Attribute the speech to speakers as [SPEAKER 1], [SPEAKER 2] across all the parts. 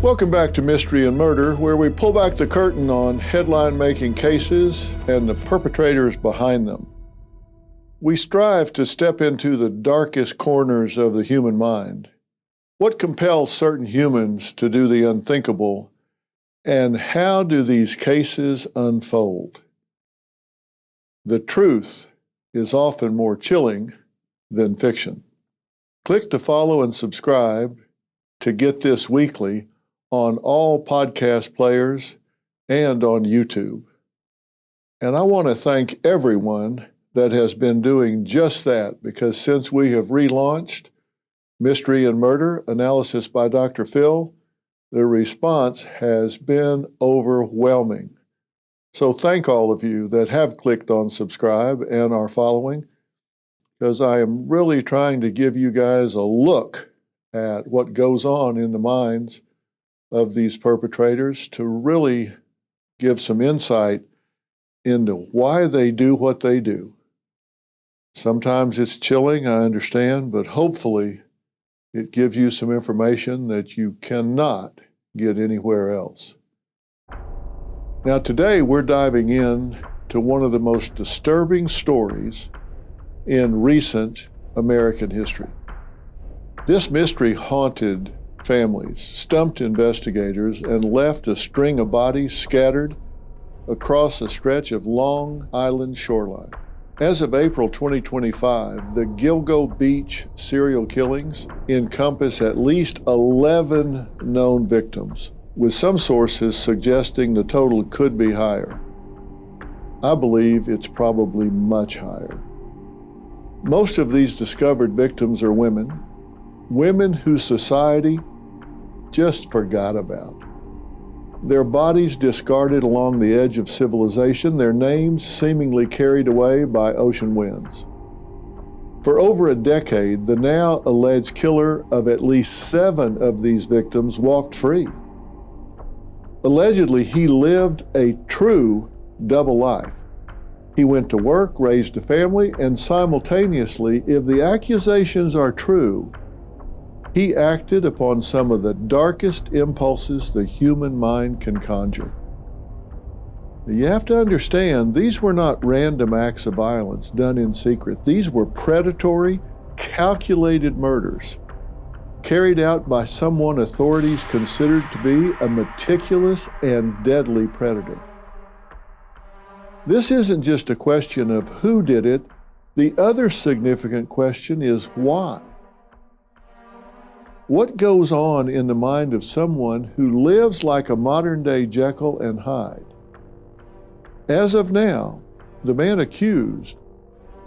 [SPEAKER 1] Welcome back to Mystery and Murder, where we pull back the curtain on headline-making cases and the perpetrators behind them. We strive to step into the darkest corners of the human mind. What compels certain humans to do the unthinkable, and how do these cases unfold? The truth is often more chilling than fiction. Click to follow and subscribe to get this weekly on all podcast players and on YouTube. And I want to thank everyone that has been doing just that, because since we have relaunched Mystery and Murder, Analysis by Dr. Phil, the response has been overwhelming. So thank all of you that have clicked on subscribe and are following, because I am really trying to give you guys a look at what goes on in the minds of these perpetrators, to really give some insight into why they do what they do. Sometimes it's chilling, I understand, but hopefully it gives you some information that you cannot get anywhere else. Now today we're diving in to one of the most disturbing stories in recent American history. This mystery haunted families, stumped investigators, and left a string of bodies scattered across a stretch of Long Island shoreline. As of April 2025, the Gilgo Beach serial killings encompass at least 11 known victims, with some sources suggesting the total could be higher. I believe it's probably much higher. Most of these discovered victims are women whose society just forgot about. Their bodies discarded along the edge of civilization, their names seemingly carried away by ocean winds. For over a decade, the now alleged killer of at least 7 of these victims walked free. Allegedly, he lived a true double life. He went to work, raised a family, and simultaneously, if the accusations are true, he acted upon some of the darkest impulses the human mind can conjure. You have to understand, these were not random acts of violence done in secret. These were predatory, calculated murders carried out by someone authorities considered to be a meticulous and deadly predator. This isn't just a question of who did it. The other significant question is why. What goes on in the mind of someone who lives like a modern-day Jekyll and Hyde? As of now, the man accused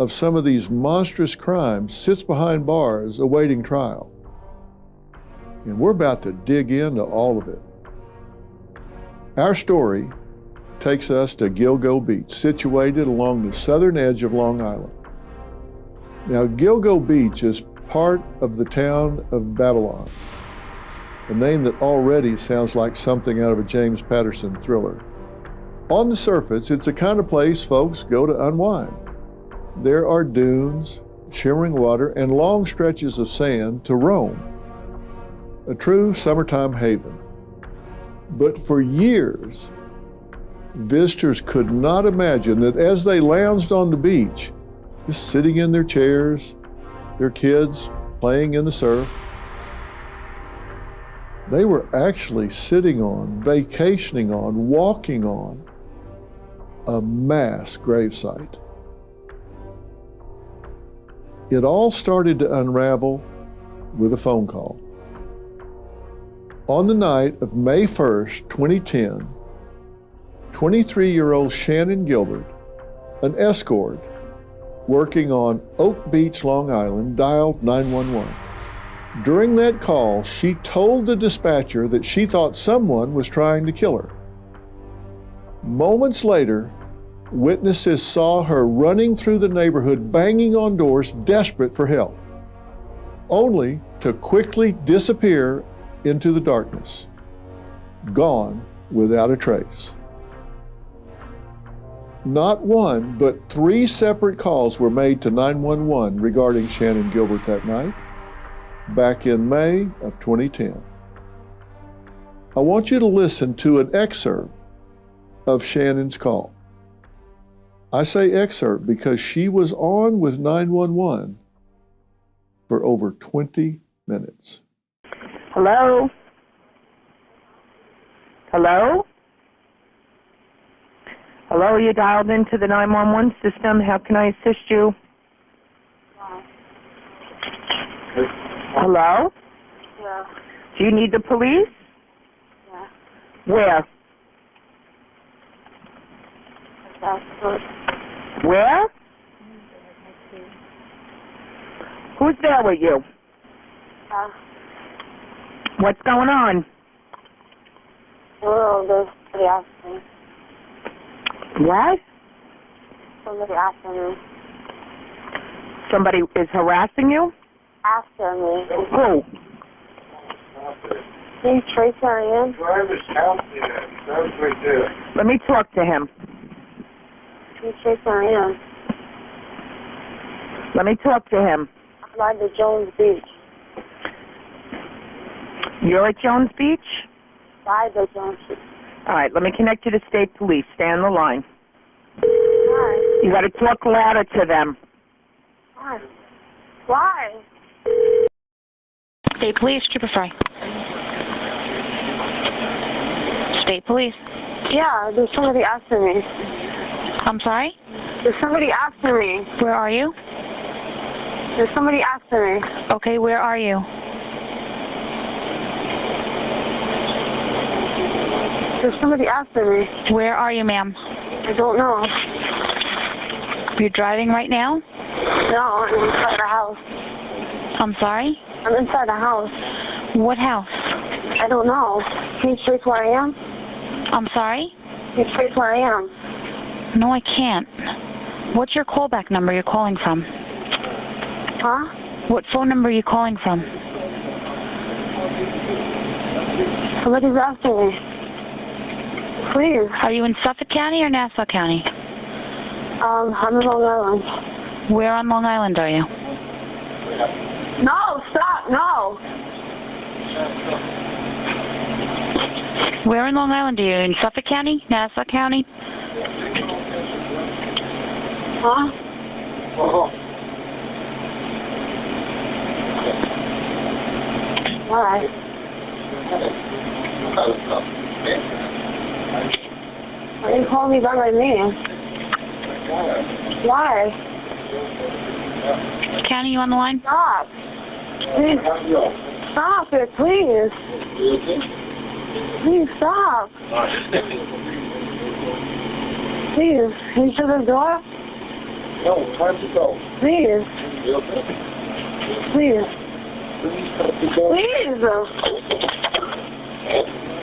[SPEAKER 1] of some of these monstrous crimes sits behind bars awaiting trial. And we're about to dig into all of it. Our story takes us to Gilgo Beach, situated along the southern edge of Long Island. Now, Gilgo Beach is part of the town of Babylon, a name that already sounds like something out of a James Patterson thriller. On the surface, it's the kind of place folks go to unwind. There are dunes, shimmering water, and long stretches of sand to roam. A true summertime haven. But for years, visitors could not imagine that as they lounged on the beach, just sitting in their chairs, their kids playing in the surf, they were actually sitting on, vacationing on, walking on a mass gravesite. It all started to unravel with a phone call. On the night of May 1st, 2010, 23-year-old Shannan Gilbert, an escort working on Oak Beach, Long Island, dialed 911. During that call, she told the dispatcher that she thought someone was trying to kill her. Moments later, witnesses saw her running through the neighborhood, banging on doors, desperate for help, only to quickly disappear into the darkness, gone without a trace. Not one, but 3 separate calls were made to 911 regarding Shannan Gilbert that night, back in May of 2010. I want you to listen to an excerpt of Shannon's call. I say excerpt because she was on with 911 for over 20 minutes.
[SPEAKER 2] Hello? Hello? Hello, you dialed into the 911 system. How can I assist you? Hello?
[SPEAKER 3] Yeah.
[SPEAKER 2] Do you need the police?
[SPEAKER 3] Yeah.
[SPEAKER 2] Where? Where? Who's there with you? What's going on?
[SPEAKER 3] Somebody asked me.
[SPEAKER 2] What?
[SPEAKER 3] Somebody asked me.
[SPEAKER 2] Somebody is harassing you?
[SPEAKER 3] After me.
[SPEAKER 2] Who?
[SPEAKER 3] Can you trace where I am?
[SPEAKER 2] Let me talk to him.
[SPEAKER 3] Can you trace where I am?
[SPEAKER 2] Let me talk to him.
[SPEAKER 3] I'm by the Jones Beach.
[SPEAKER 2] You're at Jones Beach?
[SPEAKER 3] By the Jones Beach.
[SPEAKER 2] All right, let me connect you to state police. Stay on the line.
[SPEAKER 3] Why?
[SPEAKER 2] You got to talk louder to them.
[SPEAKER 3] Why? Why?
[SPEAKER 4] State Police, Trooper Fry. State Police.
[SPEAKER 3] Yeah, there's somebody after me.
[SPEAKER 4] I'm sorry?
[SPEAKER 3] There's somebody after me.
[SPEAKER 4] Where are you?
[SPEAKER 3] There's somebody after me.
[SPEAKER 4] Okay, where are you?
[SPEAKER 3] There's somebody after me.
[SPEAKER 4] Where are you, ma'am?
[SPEAKER 3] I don't know.
[SPEAKER 4] You're driving right now?
[SPEAKER 3] No, I'm inside the house.
[SPEAKER 4] I'm sorry?
[SPEAKER 3] I'm inside the house.
[SPEAKER 4] What house?
[SPEAKER 3] I don't know. Can you trace where I am?
[SPEAKER 4] I'm sorry?
[SPEAKER 3] Can you trace where I am?
[SPEAKER 4] No, I can't. What's your callback number you're calling from?
[SPEAKER 3] Huh?
[SPEAKER 4] What phone number are you calling from?
[SPEAKER 3] Somebody's after me. Please.
[SPEAKER 4] Are you in Suffolk County or Nassau County?
[SPEAKER 3] I'm in Long Island.
[SPEAKER 4] Where on Long Island are you?
[SPEAKER 3] No, stop, no.
[SPEAKER 4] Where in Long Island are you? In Suffolk County? Nassau County?
[SPEAKER 3] Huh? Why? Why you call me by my name? Why?
[SPEAKER 4] County, you on the line?
[SPEAKER 3] Stop. Please. Stop it, please. Please stop. Please. Can you shut the door?
[SPEAKER 5] No, time to go.
[SPEAKER 3] Please. Please. Please.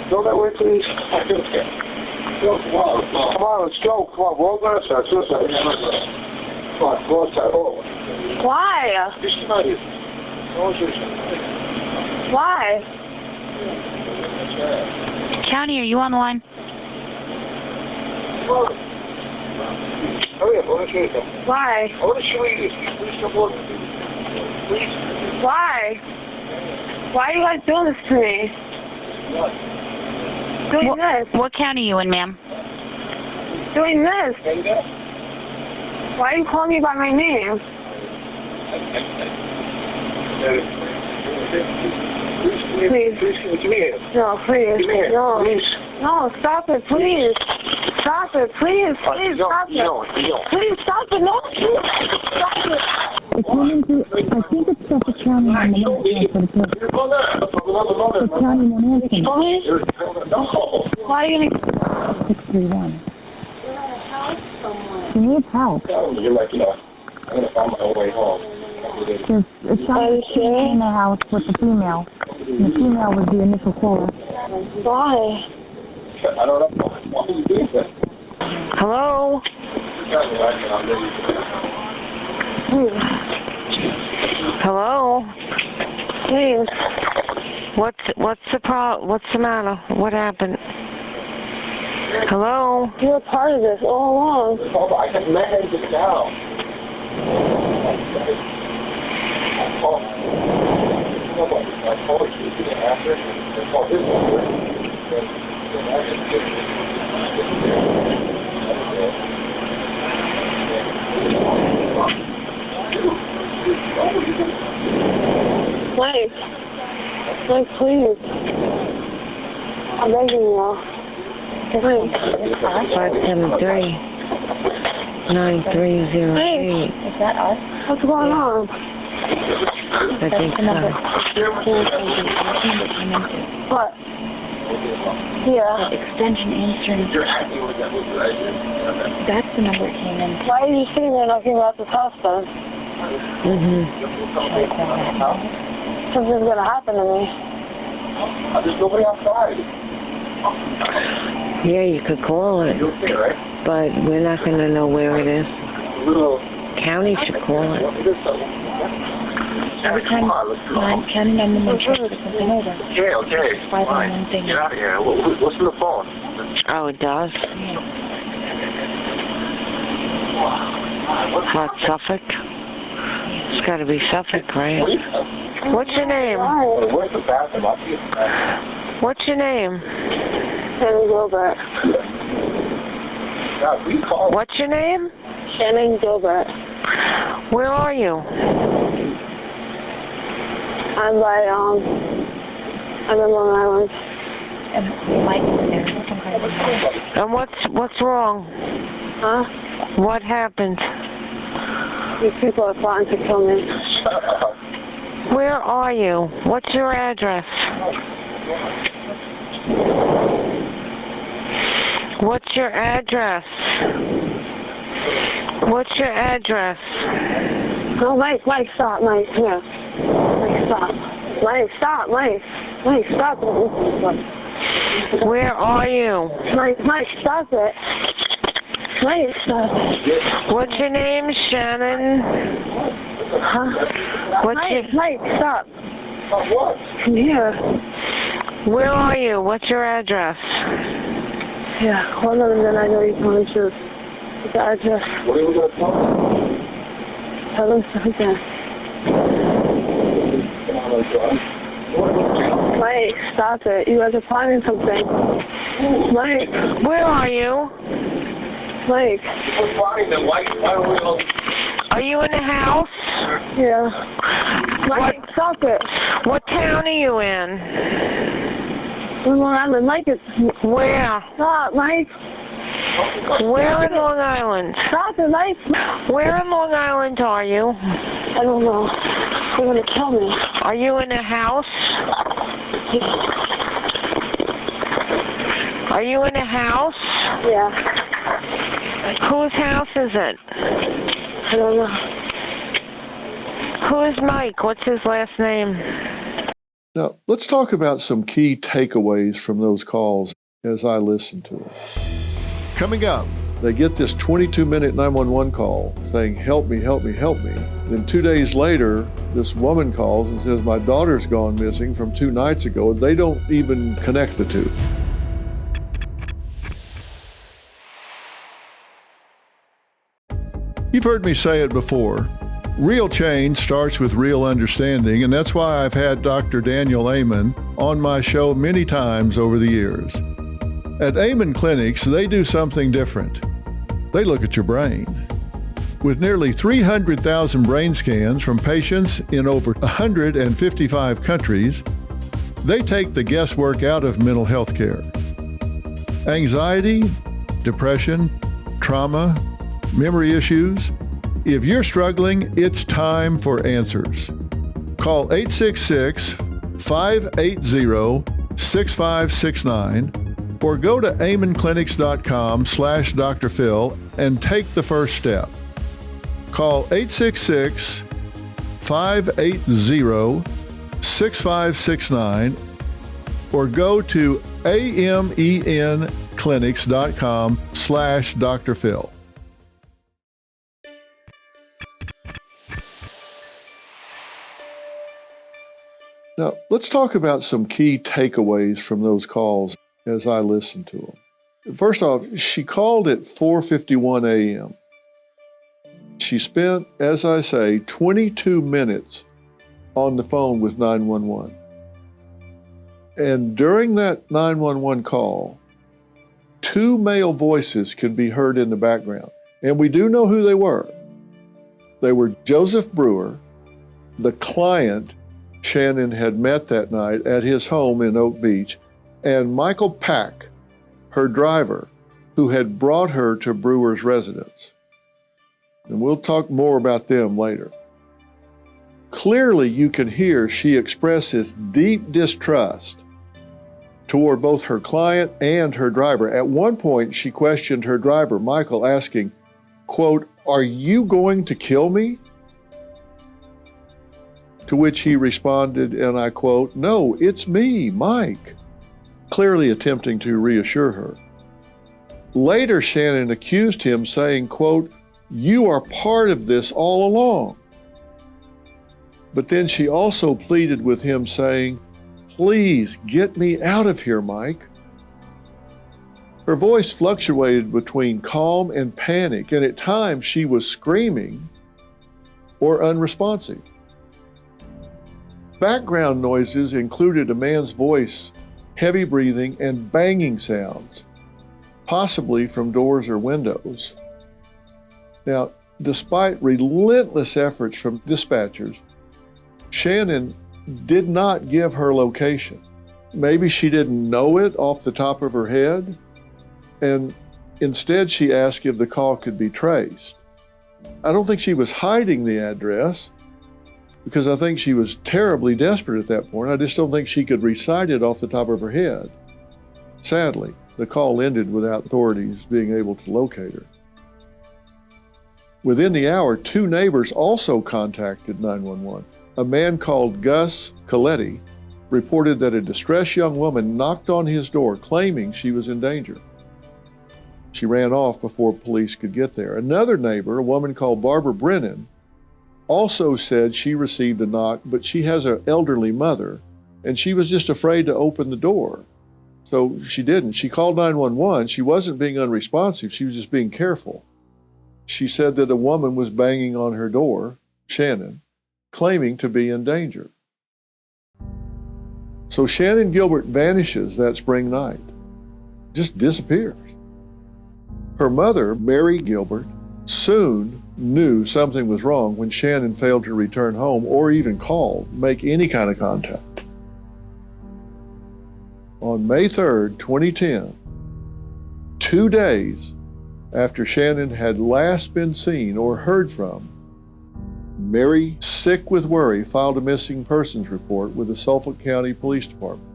[SPEAKER 5] Go that way, please. Go, come on. Come on, let's go. Come on, roll that side. Come on, go outside. Oh.
[SPEAKER 3] Why? Why?
[SPEAKER 4] County, are you on the line?
[SPEAKER 5] Hurry up, I want to show you something.
[SPEAKER 3] Why?
[SPEAKER 5] I want to show you this. Please stop walking. Please.
[SPEAKER 3] Why? Why are you guys doing this to me?
[SPEAKER 5] What?
[SPEAKER 3] Doing this.
[SPEAKER 4] What county are you in, ma'am?
[SPEAKER 3] Doing this.
[SPEAKER 5] Hang up.
[SPEAKER 3] Why are you calling me by my name?
[SPEAKER 5] Please give me here.
[SPEAKER 3] No, please.
[SPEAKER 5] Give me here.
[SPEAKER 3] No.
[SPEAKER 5] Please.
[SPEAKER 3] No, stop it, please. Stop it, please. Please, stop it.
[SPEAKER 5] No.
[SPEAKER 3] Please, stop it. No, please. Stop it.
[SPEAKER 6] I think it's Suffolk County on the left side for the person. Suffolk County Manhattan.
[SPEAKER 3] Why are you gonna...
[SPEAKER 6] 631. She needs help.
[SPEAKER 5] You're like, I'm going to find my own way home.
[SPEAKER 6] It's somebody in the house with the female. And the female was the initial caller.
[SPEAKER 3] Why?
[SPEAKER 5] I don't know. Why are you doing that?
[SPEAKER 2] Hello?
[SPEAKER 3] Please.
[SPEAKER 2] Hello?
[SPEAKER 3] Please.
[SPEAKER 2] What's the matter? What happened? Hello?
[SPEAKER 3] You were part of this all along.
[SPEAKER 5] Oh, I have met him just now. I called you after. I called his number.
[SPEAKER 3] Mike, please. I'm begging you. Mike.
[SPEAKER 7] 573-9308.
[SPEAKER 4] Is that us?
[SPEAKER 3] What's going on?
[SPEAKER 7] I think so.
[SPEAKER 3] What? Yeah.
[SPEAKER 4] Extension answering. That's the number it came in.
[SPEAKER 3] Why are you sitting there knocking about this house then? Something's gonna happen to me.
[SPEAKER 5] There's nobody outside.
[SPEAKER 7] Yeah, you could call it,
[SPEAKER 5] You're okay, right?
[SPEAKER 7] but we're not going to know where it is. County should call it.
[SPEAKER 4] Every time County 911 tries to put something over.
[SPEAKER 5] Okay.
[SPEAKER 4] Fine.
[SPEAKER 5] Get out of here. What's on the phone?
[SPEAKER 7] Oh, it does? Not Suffolk? It's got to be Suffolk, right? What's your name?
[SPEAKER 5] Where's the bathroom? I'll see you.
[SPEAKER 7] What's your name?
[SPEAKER 3] Shannan Gilbert.
[SPEAKER 7] What's your name?
[SPEAKER 3] Shannan Gilbert.
[SPEAKER 7] Where are you?
[SPEAKER 3] I'm in Long Island.
[SPEAKER 4] And Mike's there.
[SPEAKER 7] And what's wrong?
[SPEAKER 3] Huh?
[SPEAKER 7] What happened?
[SPEAKER 3] These people are plotting to kill me.
[SPEAKER 7] Where are you? What's your address? What's your address? What's your address?
[SPEAKER 3] No, Mike, stop, Mike, here. Mike, stop. Mike, stop, Mike. Mike, stop it.
[SPEAKER 7] Where are you?
[SPEAKER 3] Mike, stop it. Mike, stop it.
[SPEAKER 7] What's your name, Shannon?
[SPEAKER 3] Huh? Mike, stop.
[SPEAKER 5] What?
[SPEAKER 3] Come here.
[SPEAKER 7] Where are you? What's your address?
[SPEAKER 3] Yeah, hold on, and then I know you're telling the truth. What's the address?
[SPEAKER 5] What are we going to tell them?
[SPEAKER 3] Tell them something. Mike, stop it. You guys are planning something. Mike.
[SPEAKER 7] Where are you?
[SPEAKER 3] Mike.
[SPEAKER 5] We're fine, then why are we all...
[SPEAKER 7] Are you in the house?
[SPEAKER 3] Yeah. Mike, stop it.
[SPEAKER 7] What town are you in?
[SPEAKER 3] Long Island, Mike, it's...
[SPEAKER 7] Where?
[SPEAKER 3] Stop, Mike.
[SPEAKER 7] Where in Long Island?
[SPEAKER 3] Stop it, Mike.
[SPEAKER 7] Where in Long Island are you?
[SPEAKER 3] I don't know. They're going to kill me.
[SPEAKER 7] Are you in a house? Are you in a house?
[SPEAKER 3] Yeah.
[SPEAKER 7] Whose house is it?
[SPEAKER 3] I don't know.
[SPEAKER 7] Who is Mike? What's his last name?
[SPEAKER 1] Now, let's talk about some key takeaways from those calls as I listen to them. Coming up, they get this 22-minute 911 call saying, help me, help me, help me. Then 2 days later, this woman calls and says, my daughter's gone missing from 2 nights ago. They don't even connect the two. You've heard me say it before. Real change starts with real understanding, and that's why I've had Dr. Daniel Amen on my show many times over the years. At Amen Clinics, they do something different. They look at your brain. With nearly 300,000 brain scans from patients in over 155 countries, they take the guesswork out of mental health care. Anxiety, depression, trauma, memory issues. If you're struggling, it's time for answers. Call 866-580-6569 or go to amenclinics.com/Dr. Phil and take the first step. Call 866-580-6569 or go to amenclinics.com/Dr. Phil. Now, let's talk about some key takeaways from those calls as I listened to them. First off, she called at 4:51 a.m. She spent, as I say, 22 minutes on the phone with 911. And during that 911 call, 2 male voices could be heard in the background. And we do know who they were. They were Joseph Brewer, the client Shannon had met that night at his home in Oak Beach, and Michael Pack, her driver, who had brought her to Brewer's residence. And we'll talk more about them later. Clearly, you can hear she expresses deep distrust toward both her client and her driver. At one point, she questioned her driver, Michael, asking, quote, "Are you going to kill me?" To which he responded, and I quote, "No, it's me, Mike," clearly attempting to reassure her. Later, Shannon accused him, saying, quote, "You are part of this all along." But then she also pleaded with him, saying, "Please get me out of here, Mike." Her voice fluctuated between calm and panic, and at times she was screaming or unresponsive. Background noises included a man's voice, heavy breathing, and banging sounds, possibly from doors or windows. Now, despite relentless efforts from dispatchers, Shannon did not give her location. Maybe she didn't know it off the top of her head, and instead she asked if the call could be traced. I don't think she was hiding the address, because I think she was terribly desperate at that point. I just don't think she could recite it off the top of her head. Sadly, the call ended without authorities being able to locate her. Within the hour, 2 neighbors also contacted 911. A man called Gus Coletti reported that a distressed young woman knocked on his door claiming she was in danger. She ran off before police could get there. Another neighbor, a woman called Barbara Brennan, also said she received a knock, but she has an elderly mother, and she was just afraid to open the door. So she didn't. She called 911. She wasn't being unresponsive. She was just being careful. She said that a woman was banging on her door, Shannon, claiming to be in danger. So Shannan Gilbert vanishes that spring night, just disappears. Her mother, Mary Gilbert, soon knew something was wrong when Shannon failed to return home or even call, make any kind of contact. On May 3rd, 2010, 2 days after Shannon had last been seen or heard from, Mary, sick with worry, filed a missing persons report with the Suffolk County Police Department.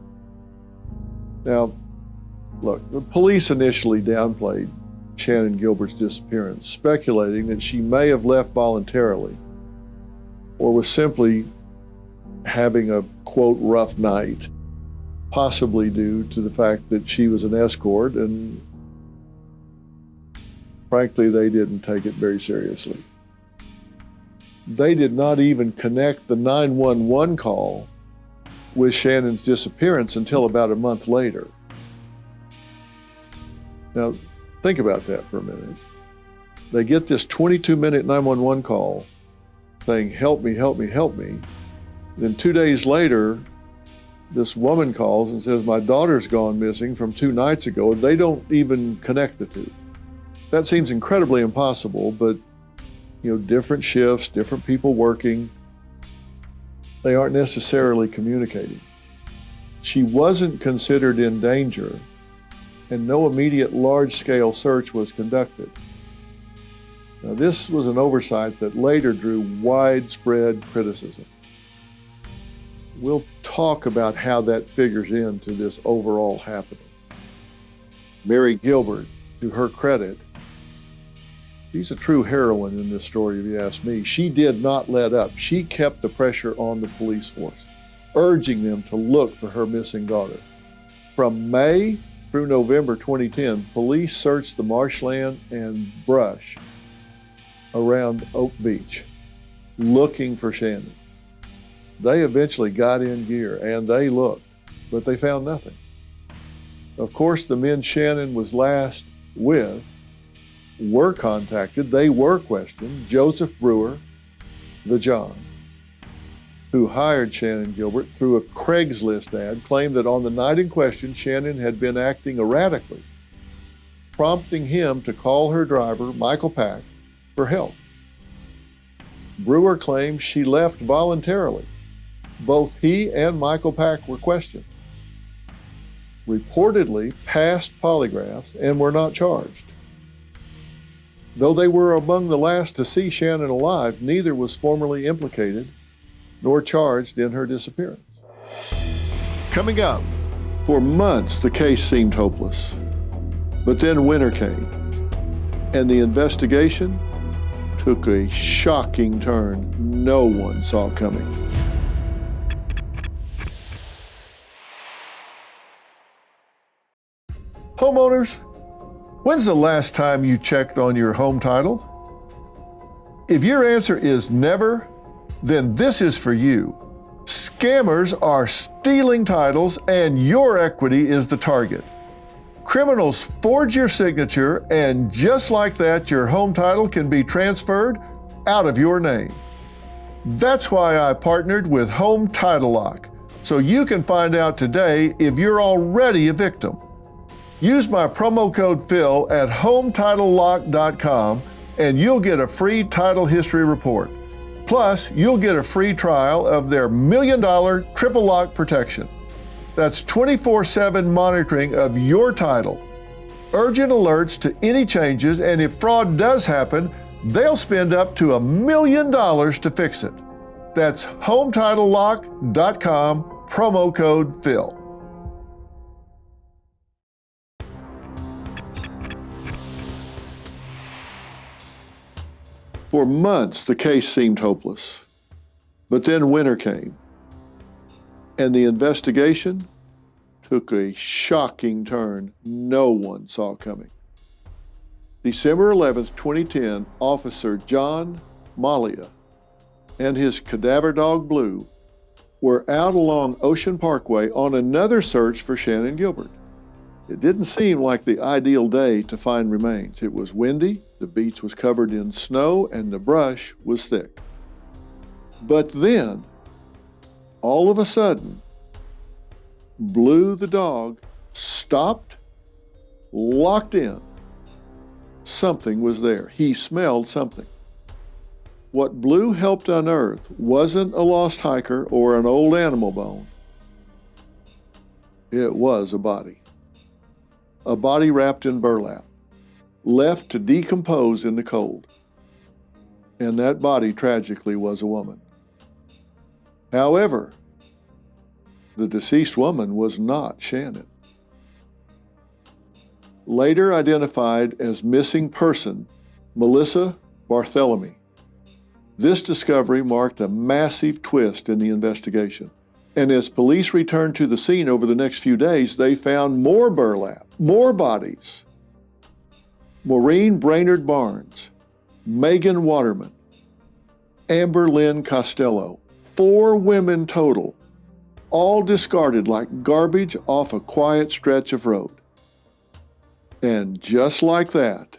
[SPEAKER 1] Now, look, the police initially downplayed Shannan Gilbert's disappearance, speculating that she may have left voluntarily or was simply having a, quote, rough night, possibly due to the fact that she was an escort, and frankly, they didn't take it very seriously. They did not even connect the 911 call with Shannon's disappearance until about a month later. Now, think about that for a minute. They get this 22-minute 911 call saying, "Help me, help me, help me." Then 2 days later, this woman calls and says, "My daughter's gone missing from 2 nights ago," and they don't even connect the two. That seems incredibly impossible, but different shifts, different people working, they aren't necessarily communicating. She wasn't considered in danger, and no immediate large-scale search was conducted. Now, this was an oversight that later drew widespread criticism. We'll talk about how that figures into this overall happening. Mary Gilbert, to her credit, she's a true heroine in this story, if you ask me. She did not let up. She kept the pressure on the police force, urging them to look for her missing daughter. From May through November 2010, police searched the marshland and brush around Oak Beach, looking for Shannon. They eventually got in gear and they looked, but they found nothing. Of course, the men Shannon was last with were contacted. They were questioned. Joseph Brewer, the John, who hired Shannan Gilbert through a Craigslist ad, claimed that on the night in question, Shannon had been acting erratically, prompting him to call her driver, Michael Pack, for help. Brewer claims she left voluntarily. Both he and Michael Pack were questioned, reportedly passed polygraphs, and were not charged. Though they were among the last to see Shannon alive, neither was formally implicated nor charged in her disappearance. Coming up, for months the case seemed hopeless. But then winter came, and the investigation took a shocking turn no one saw coming. Homeowners, when's the last time you checked on your home title? If your answer is never, then this is for you. Scammers are stealing titles, and your equity is the target. Criminals forge your signature, and just like that, your home title can be transferred out of your name. That's why I partnered with Home Title Lock, so you can find out today if you're already a victim. Use my promo code Phil at HometitleLock.com and you'll get a free title history report. Plus, you'll get a free trial of their $1 million triple lock protection. That's 24/7 monitoring of your title, urgent alerts to any changes, and if fraud does happen, they'll spend up to $1 million to fix it. That's HometitleLock.com, promo code Phil. For months, the case seemed hopeless. But then winter came, and the investigation took a shocking turn no one saw coming. December 11th, 2010, Officer John Malia and his cadaver dog Blue were out along Ocean Parkway on another search for Shannan Gilbert. It didn't seem like the ideal day to find remains. It was windy, the beach was covered in snow, and the brush was thick. But then, all of a sudden, Blue the dog stopped, locked in. Something was there. He smelled something. What Blue helped unearth wasn't a lost hiker or an old animal bone. It was a body. A body wrapped in burlap, left to decompose in the cold. And that body tragically was a woman. However, the deceased woman was not Shannon. Later identified as missing person, Melissa Barthélemy. This discovery marked a massive twist in the investigation. And as police returned to the scene over the next few days, they found more burlap, more bodies. Maureen Brainerd Barnes, Megan Waterman, Amber Lynn Costello, 4 women total, all discarded like garbage off a quiet stretch of road. And just like that,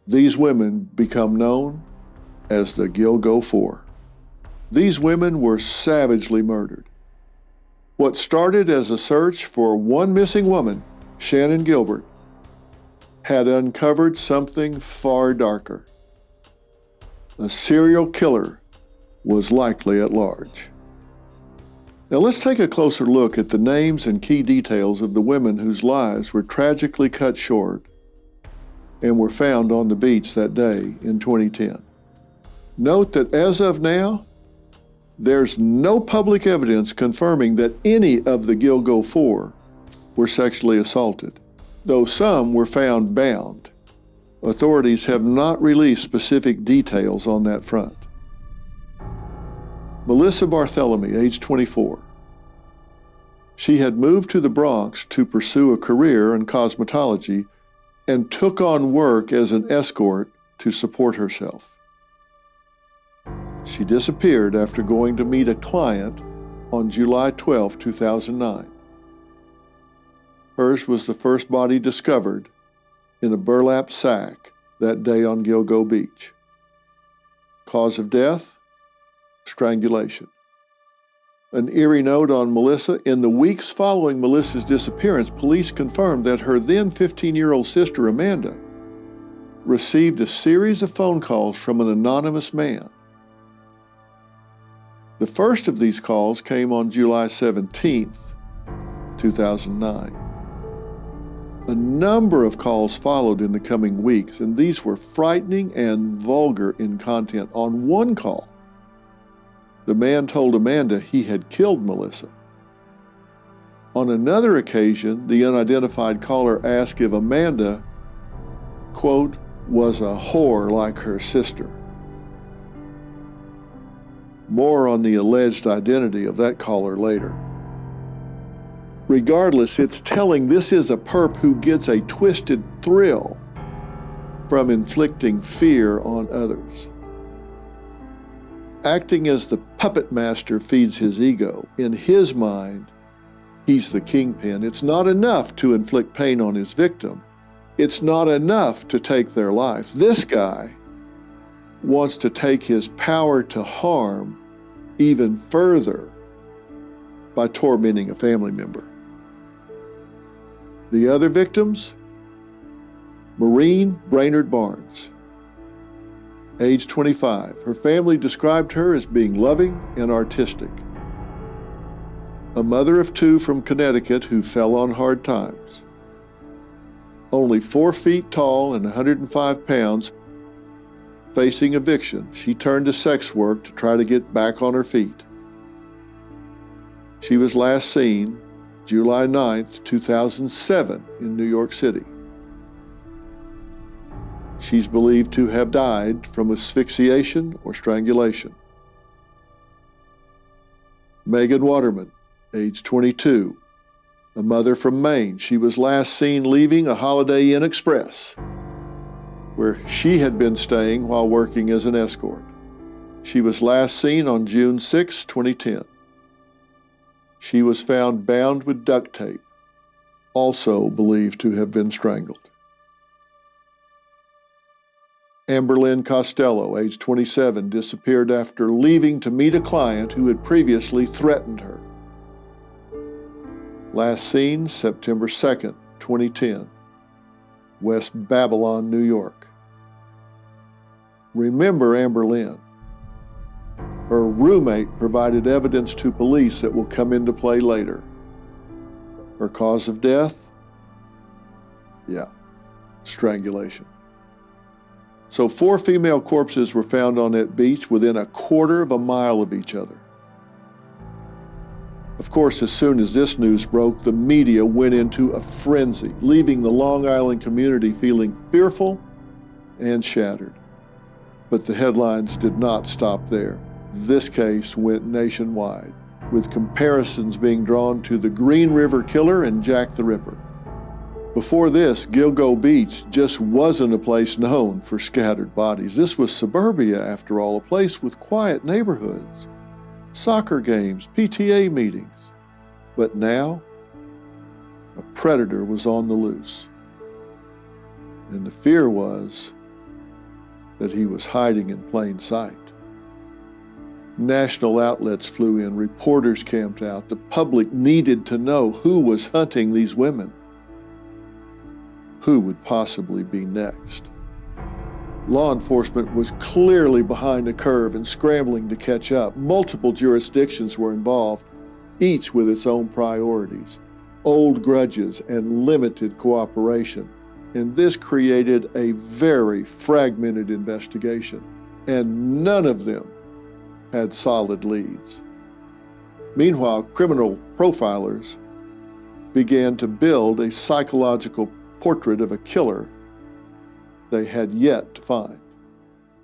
[SPEAKER 1] these women become known as the Gilgo Four. These women were savagely murdered. What started as a search for one missing woman, Shannan Gilbert, had uncovered something far darker. A serial killer was likely at large. Now let's take a closer look at the names and key details of the women whose lives were tragically cut short and were found on the beach that day in 2010. Note that as of now, there's no public evidence confirming that any of the Gilgo Four were sexually assaulted, though some were found bound. Authorities have not released specific details on that front. Melissa Barthélemy, age 24. She had moved to the Bronx to pursue a career in cosmetology and took on work as an escort to support herself. She disappeared after going to meet a client on July 12, 2009. Hers was the first body discovered in a burlap sack that day on Gilgo Beach. Cause of death? Strangulation. An eerie note on Melissa. In the weeks following Melissa's disappearance, police confirmed that her then 15-year-old sister, Amanda, received a series of phone calls from an anonymous man. The first of these calls came on July 17th, 2009. A number of calls followed in the coming weeks, and these were frightening and vulgar in content. On one call, the man told Amanda he had killed Melissa. On another occasion, the unidentified caller asked if Amanda, quote, was a whore like her sister. More on the alleged identity of that caller later. Regardless, it's telling this is a perp who gets a twisted thrill from inflicting fear on others. Acting as the puppet master feeds his ego. In his mind, he's the kingpin. It's not enough to inflict pain on his victim. It's not enough to take their life. This guy wants to take his power to harm even further by tormenting a family member. The other victims? Maureen Brainerd Barnes, age 25. Her family described her as being loving and artistic. A mother of two from Connecticut who fell on hard times. Only 4 feet tall and 105 pounds, facing eviction, she turned to sex work to try to get back on her feet. She was last seen July 9th, 2007 in New York City. She's believed to have died from asphyxiation or strangulation. Megan Waterman, age 22, a mother from Maine. She was last seen leaving a Holiday Inn Express, where she had been staying while working as an escort. She was last seen on June 6, 2010. She was found bound with duct tape, also believed to have been strangled. Amberlynn Costello, age 27, disappeared after leaving to meet a client who had previously threatened her. Last seen September 2nd, 2010, West Babylon, New York. Remember Amberlynn. Her roommate provided evidence to police that will come into play later. Her cause of death? Yeah, strangulation. So 4 female corpses were found on that beach within a quarter of a mile of each other. Of course, as soon as this news broke, the media went into a frenzy, leaving the Long Island community feeling fearful and shattered. But the headlines did not stop there. This case went nationwide, with comparisons being drawn to the Green River Killer and Jack the Ripper. Before this, Gilgo Beach just wasn't a place known for scattered bodies. This was suburbia, after all, a place with quiet neighborhoods, soccer games, PTA meetings. But now, a predator was on the loose. And the fear was that he was hiding in plain sight. National outlets flew in, reporters camped out. The public needed to know who was hunting these women. Who would possibly be next? Law enforcement was clearly behind the curve and scrambling to catch up. Multiple jurisdictions were involved, each with its own priorities, old grudges and limited cooperation. And this created a very fragmented investigation, and none of them had solid leads. Meanwhile, criminal profilers began to build a psychological portrait of a killer they had yet to find,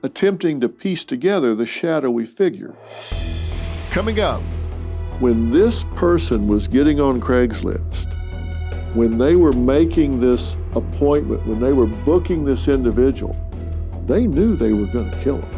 [SPEAKER 1] attempting to piece together the shadowy figure. Coming up, when this person was getting on Craigslist, when they were making this appointment, when they were booking this individual, they knew they were going to kill him.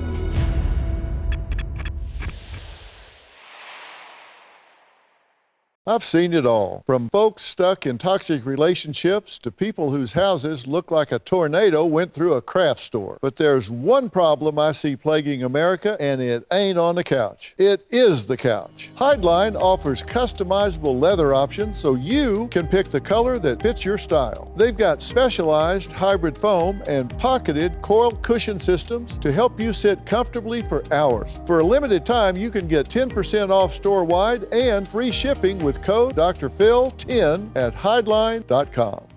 [SPEAKER 1] I've seen it all, from folks stuck in toxic relationships to people whose houses look like a tornado went through a craft store. But there's one problem I see plaguing America, and it ain't on the couch. It is the couch. Hideline offers customizable leather options so you can pick the color that fits your style. They've got specialized hybrid foam and pocketed coil cushion systems to help you sit comfortably for hours. For a limited time, you can get 10% off store-wide and free shipping with code Dr. Phil 10 at hideline.com.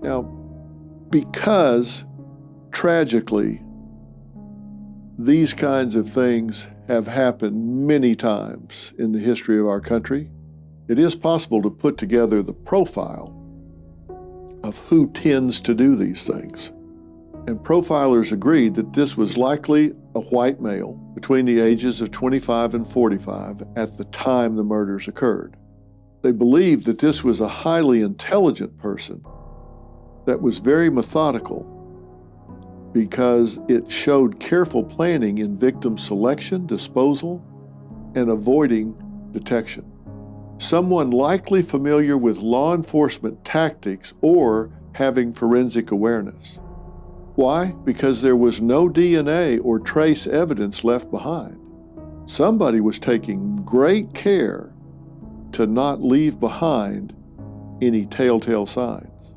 [SPEAKER 1] Now, because tragically these kinds of things have happened many times in the history of our country, it is possible to put together the profile of who tends to do these things. And profilers agreed that this was likely a white male between the ages of 25 and 45 at the time the murders occurred. They believed that this was a highly intelligent person that was very methodical because it showed careful planning in victim selection, disposal, and avoiding detection. Someone likely familiar with law enforcement tactics or having forensic awareness. Why? Because there was no DNA or trace evidence left behind. Somebody was taking great care to not leave behind any telltale signs.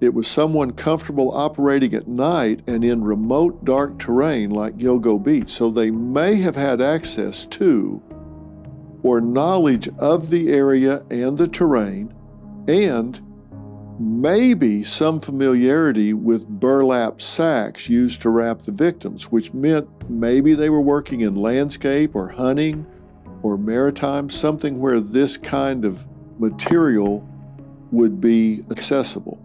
[SPEAKER 1] It was someone comfortable operating at night and in remote dark terrain like Gilgo Beach, so they may have had access to or knowledge of the area and the terrain, and maybe some familiarity with burlap sacks used to wrap the victims, which meant maybe they were working in landscape or hunting or maritime, something where this kind of material would be accessible.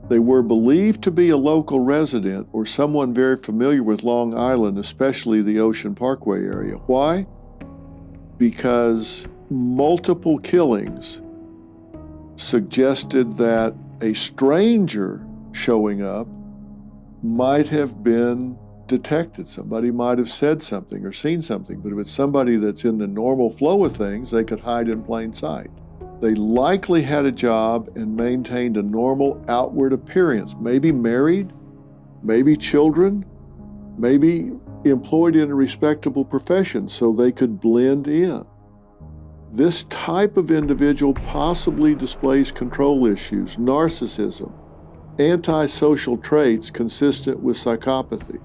[SPEAKER 1] They were believed to be a local resident or someone very familiar with Long Island, especially the Ocean Parkway area. Why? Because multiple killings suggested that a stranger showing up might have been detected. Somebody might have said something or seen something, but if it's somebody that's in the normal flow of things, they could hide in plain sight. They likely had a job and maintained a normal outward appearance, maybe married, maybe children, maybe employed in a respectable profession so they could blend in. This type of individual possibly displays control issues, narcissism, antisocial traits consistent with psychopathy,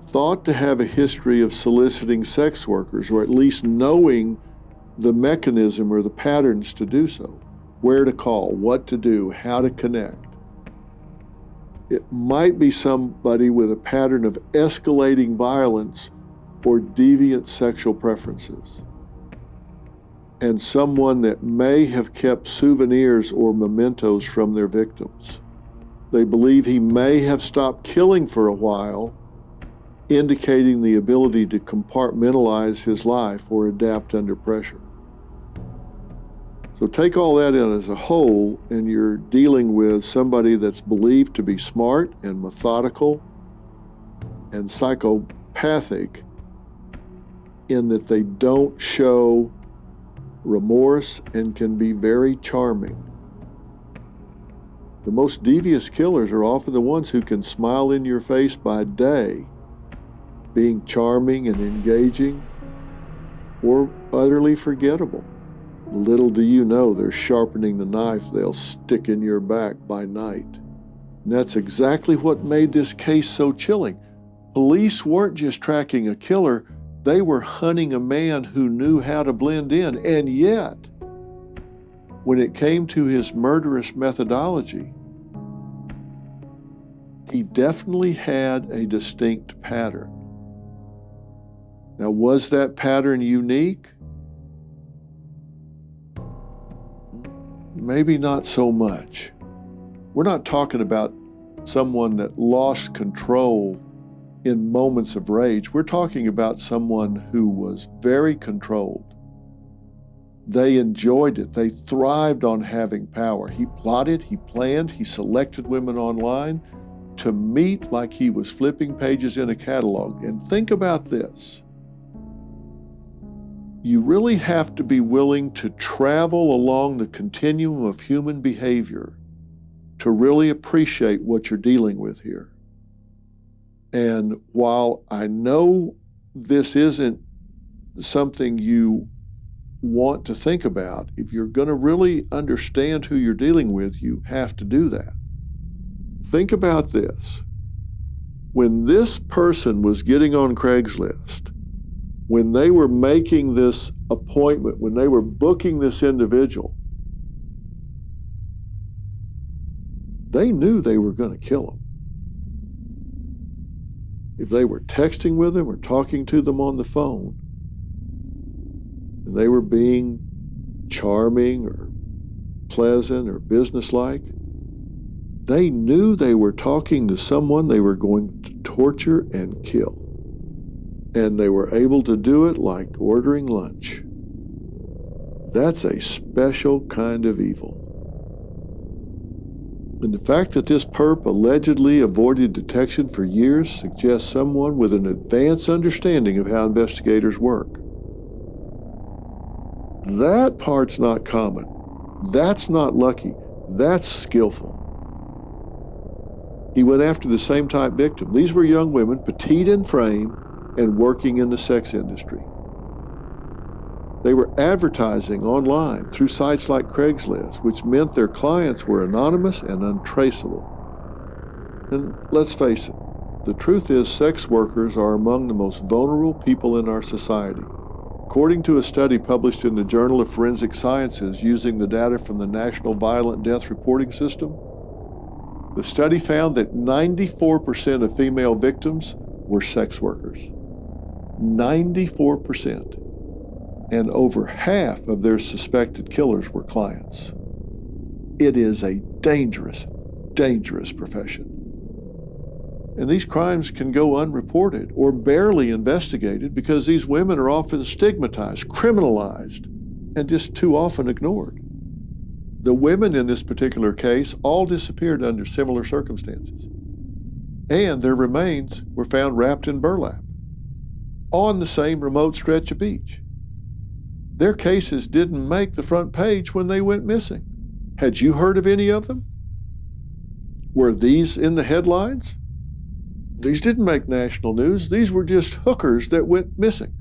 [SPEAKER 1] thought to have a history of soliciting sex workers, or at least knowing the mechanism or the patterns to do so, where to call, what to do, how to connect. It might be somebody with a pattern of escalating violence or deviant sexual preferences, and someone that may have kept souvenirs or mementos from their victims. They believe he may have stopped killing for a while, indicating the ability to compartmentalize his life or adapt under pressure. So take all that in as a whole, and you're dealing with somebody that's believed to be smart and methodical and psychopathic in that they don't show remorse and can be very charming. The most devious killers are often the ones who can smile in your face by day, being charming and engaging, or utterly forgettable. Little do you know they're sharpening the knife they'll stick in your back by night. And that's exactly what made this case so chilling. Police weren't just tracking a killer, they were hunting a man who knew how to blend in. And yet, when it came to his murderous methodology, he definitely had a distinct pattern. Now, was that pattern unique? Maybe not so much. We're not talking about someone that lost control in moments of rage. We're talking about someone who was very controlled. They enjoyed it. They thrived on having power. He plotted, he planned, he selected women online. to meet like he was flipping pages in a catalog. And think about this. You really have to be willing to travel along the continuum of human behavior to really appreciate what you're dealing with here. And while I know this isn't something you want to think about, if you're going to really understand who you're dealing with, you have to do that. Think about this. When this person was getting on Craigslist, when they were making this appointment, when they were booking this individual, they knew they were going to kill him. If they were texting with him or talking to them on the phone, and they were being charming or pleasant or businesslike, they knew they were talking to someone they were going to torture and kill. And they were able to do it like ordering lunch. That's a special kind of evil. And the fact that this perp allegedly avoided detection for years suggests someone with an advanced understanding of how investigators work. That part's not common. That's not lucky. That's skillful. He went after the same type victim. These were young women, petite in frame, and working in the sex industry. They were advertising online through sites like Craigslist, which meant their clients were anonymous and untraceable. And let's face it, the truth is sex workers are among the most vulnerable people in our society. According to a study published in the Journal of Forensic Sciences using the data from the National Violent Death Reporting System, the study found that 94% of female victims were sex workers. 94%. And over half of their suspected killers were clients. It is a dangerous, dangerous profession. And these crimes can go unreported or barely investigated because these women are often stigmatized, criminalized, and just too often ignored. The women in this particular case all disappeared under similar circumstances. And their remains were found wrapped in burlap on the same remote stretch of beach. Their cases didn't make the front page when they went missing. Had you heard of any of them? Were these in the headlines? These didn't make national news. These were just hookers that went missing.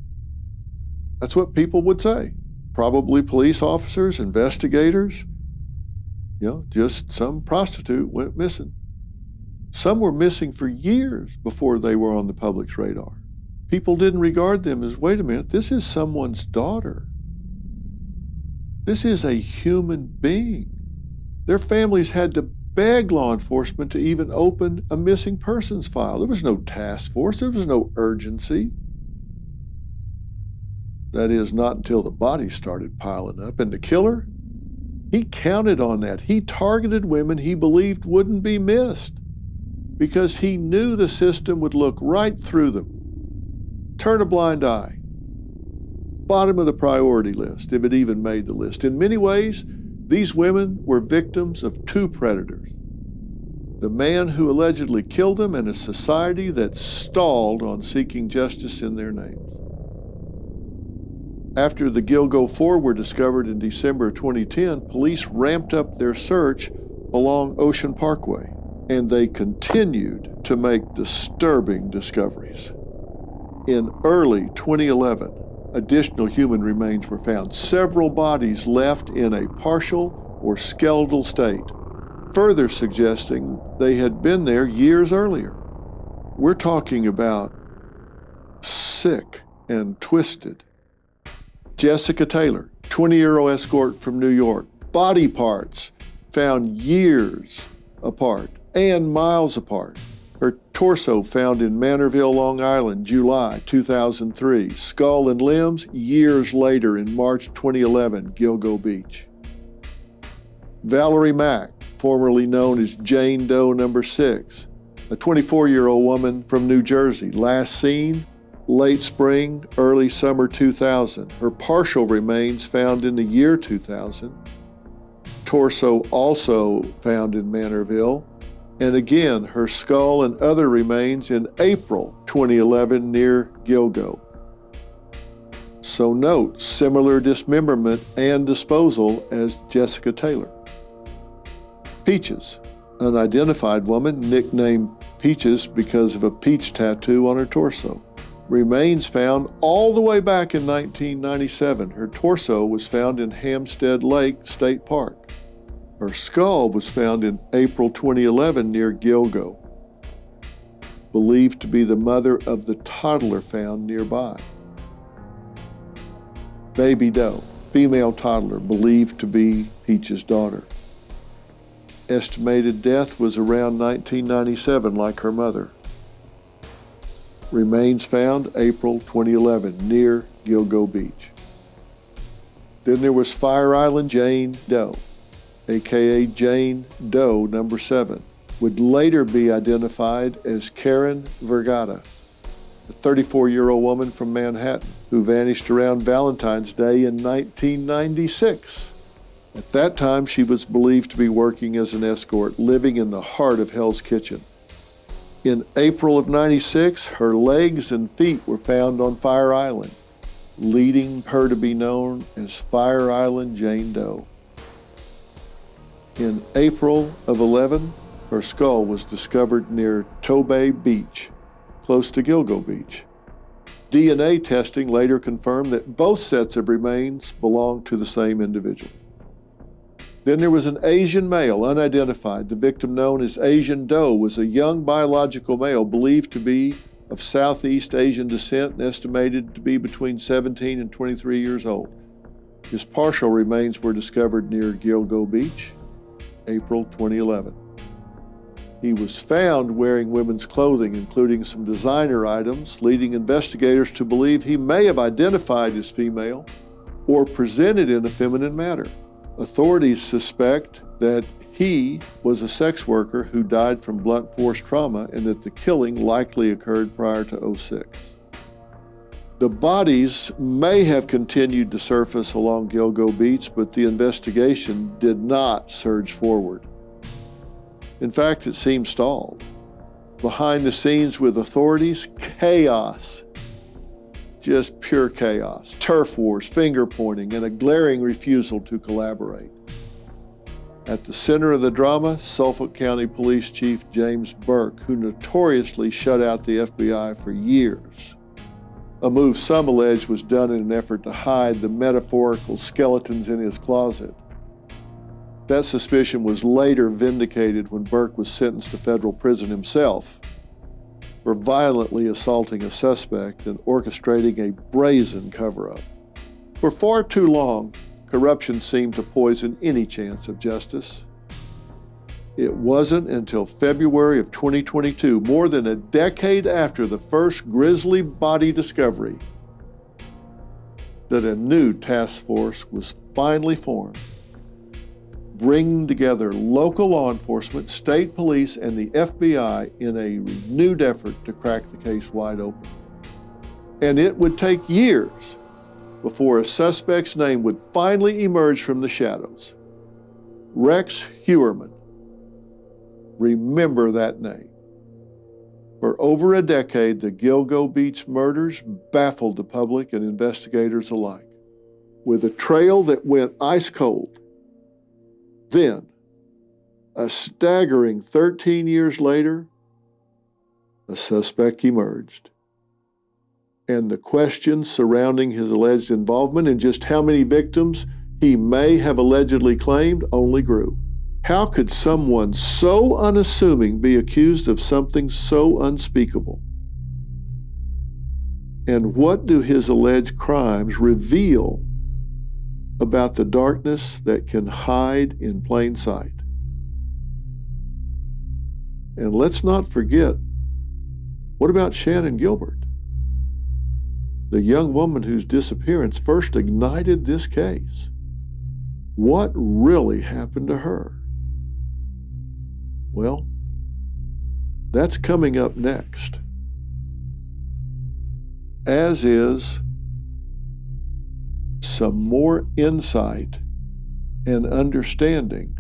[SPEAKER 1] That's what people would say. Probably police officers, investigators, just some prostitute went missing. Some were missing for years before they were on the public's radar. People didn't regard them as, wait a minute, this is someone's daughter. This is a human being. Their families had to beg law enforcement to even open a missing persons file. There was no task force. There was no urgency. That is, not until the bodies started piling up. And the killer, he counted on that. He targeted women he believed wouldn't be missed because he knew the system would look right through them, turn a blind eye. Bottom of the priority list, if it even made the list. In many ways, these women were victims of two predators. The man who allegedly killed them and a society that stalled on seeking justice in their names. After the Gilgo Four were discovered in December 2010, police ramped up their search along Ocean Parkway, and they continued to make disturbing discoveries. In early 2011, additional human remains were found, several bodies left in a partial or skeletal state, further suggesting they had been there years earlier. We're talking about sick and twisted. Jessica Taylor, 20-year-old escort from New York, body parts found years apart and miles apart. Her torso found in Manorville, Long Island, July 2003. Skull and limbs years later in March 2011, Gilgo Beach. Valerie Mack, formerly known as Jane Doe No. 6, a 24-year-old woman from New Jersey, last seen late spring, early summer 2000. Her partial remains found in the year 2000. Torso also found in Manorville. and again her skull and other remains in April 2011 near Gilgo. So note similar dismemberment and disposal as Jessica Taylor. Peaches, an unidentified woman nicknamed Peaches because of a peach tattoo on her torso. Remains found all the way back in 1997. Her torso was found in Hampstead Lake State Park. Her skull was found in April 2011 near Gilgo, believed to be the mother of the toddler found nearby. Baby Doe, female toddler, believed to be Peach's daughter. Estimated death was around 1997, like her mother. Remains found April 2011 near Gilgo Beach. Then there was Fire Island Jane Doe, aka Jane Doe number 7, would later be identified as Karen Vergata, a 34-year-old woman from Manhattan who vanished around Valentine's Day in 1996. At that time, she was believed to be working as an escort, living in the heart of Hell's Kitchen. In April of '96, her legs and feet were found on Fire Island, leading her to be known as Fire Island Jane Doe. In April of '11, her skull was discovered near Gilgo Beach, close to Gilgo Beach. DNA testing later confirmed that both sets of remains belonged to the same individual. Then there was an Asian male, unidentified. The victim, known as Asian Doe, was a young biological male believed to be of Southeast Asian descent and estimated to be between 17 and 23 years old. His partial remains were discovered near Gilgo Beach, April 2011. He was found wearing women's clothing, including some designer items, leading investigators to believe he may have identified as female or presented in a feminine manner. Authorities suspect that he was a sex worker who died from blunt force trauma and that the killing likely occurred prior to '06. The bodies may have continued to surface along Gilgo Beach, but the investigation did not surge forward. In fact, it seemed stalled. Behind the scenes with authorities, chaos. Just pure chaos, turf wars, finger pointing, and a glaring refusal to collaborate. At the center of the drama, Suffolk County Police Chief James Burke, who notoriously shut out the FBI for years. A move some allege was done in an effort to hide the metaphorical skeletons in his closet. That suspicion was later vindicated when Burke was sentenced to federal prison himself for violently assaulting a suspect and orchestrating a brazen cover-up. For far too long, corruption seemed to poison any chance of justice. It wasn't until February of 2022, more than a decade after the first grisly body discovery, that a new task force was finally formed, bringing together local law enforcement, state police, and the FBI in a renewed effort to crack the case wide open. And it would take years before a suspect's name would finally emerge from the shadows. Rex Heuermann. Remember that name. For over a decade, the Gilgo Beach murders baffled the public and investigators alike, with a trail that went ice cold. Then, a staggering 13 years later, a suspect emerged. And the questions surrounding his alleged involvement and just how many victims he may have allegedly claimed only grew. How could someone so unassuming be accused of something so unspeakable? And what do his alleged crimes reveal about the darkness that can hide in plain sight? And let's not forget, what about Shannan Gilbert, the young woman whose disappearance first ignited this case? What really happened to her? Well, that's coming up next, as is some more insight and understanding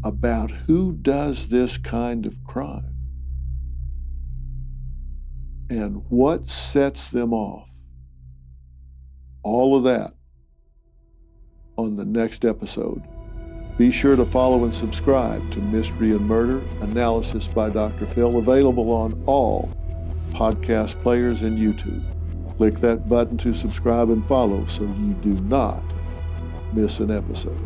[SPEAKER 1] about who does this kind of crime and what sets them off. All of that on the next episode. Be sure to follow and subscribe to Mystery and Murder, Analysis by Dr. Phil, available on all podcast players and YouTube. Click that button to subscribe and follow so you do not miss an episode.